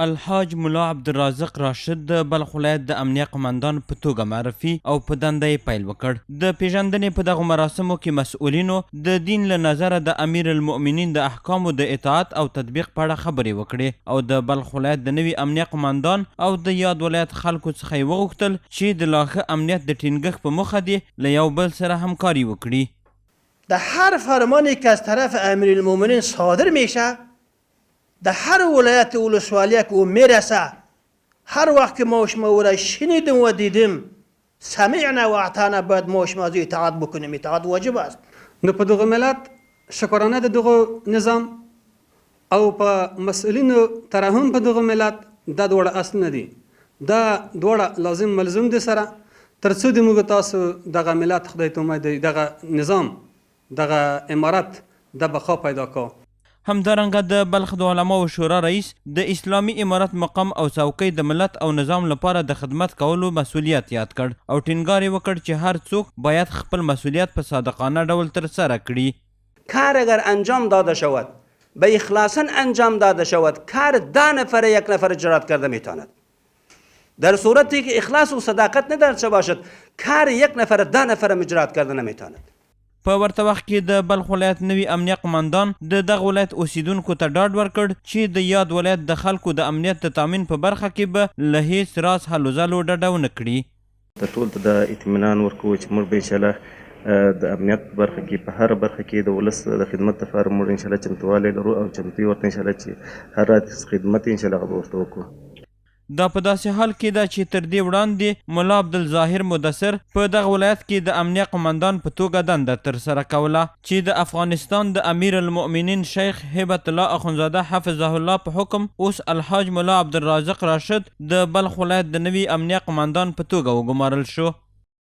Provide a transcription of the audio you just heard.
الحاج ملا عبدالرازق راشد د بلخ ولایت د امنیه قماندان په توګه معرفي او په دنده یې پیل وکړ. د پیژندنې په دغو مراسمو کې مسؤلینو د دین له نظره د امیر المؤمنین د احکامو د اطاعت او تطبیق په اړه خبرې وکړې او د بلخ ولایت د نوي امنیه قماندان او د یاد ولایت خلکو څخه یې وغوښتل چې د لا ښه امنیت د ټینګښت په موخه دې له یو بل سره همکاري وکړي. در هر فرمانی که از طرف امیر المؤمنین صادر میشه در هر ولایت ولسوالی که او میرسه هر وقت که ما شما او را شنیدیم و دیدیم سمعنا و اعطانا باید ما شما از اطاعت بکنیم. اطاعت واجب است. نو په دغه ملت شکرانه د دغه نظام او په مسؤلینو ترحم په دغه ملت دا دوړه اصل نه دي. دا دوړه لازم ملزم دي سره ترڅو د موږ تاسو دغه ملت خدای ته امید دغه نظام دغه امارت د بقا پیدا کو. همدارنګه د بلخ د علماو شورا رئیس د اسلامي امارت مقام او څوکۍ د ملت او نظام لپاره د خدمت کولو مسؤلیت یاد کړ او ټینګار یې وکړ چې هر څوک باید خپل مسؤلیت په صادقانه ډول ترسره کړي. کار اگر انجام داده شود به اخلاصا انجام داده شود کار 10 نفر یک نفر جرات کرده میتواند. در صورتی که اخلاص و صداقت نداشته باشد کار یک نفر 10 نفر اجرات کرده نمیتواند. په ورته وخت کې د بلخ ولایت نوي امنیه قماندان د دغه ولایت اوسیدونکو ته ډاډ ورکړ چې د یاد ولایت د خلکو د امنیت د تامین په برخه کې به له هیڅ راز هلو ځلو ډډه ونه کړي. ټول ته د اطمینان ورکوو چې موږ به انشاءالله د امنیت په برخه کې په هر برخه کې د ولس د خدمت لپاره موږ انشاءالله چمتووالی لرو او چمتو ورته انشاءالله چې هر رات خدمت انشاءالله هغه به ورته وکړو. دا په داسې حال کې ده چې تر دې وړاندې ملا عبدالظاهر مدثر په دغه ولایت کې د امنیه قماندان په توګه دنده ترسره کوله چې د افغانستان د امیر المؤمنین شیخ هبت الله اخونزاده حفظه الله په حکم اوس الحاج ملا عبدالرازق راشد د بلخ ولایت د نوي امنیه قماندان په توګه وګمارل شو.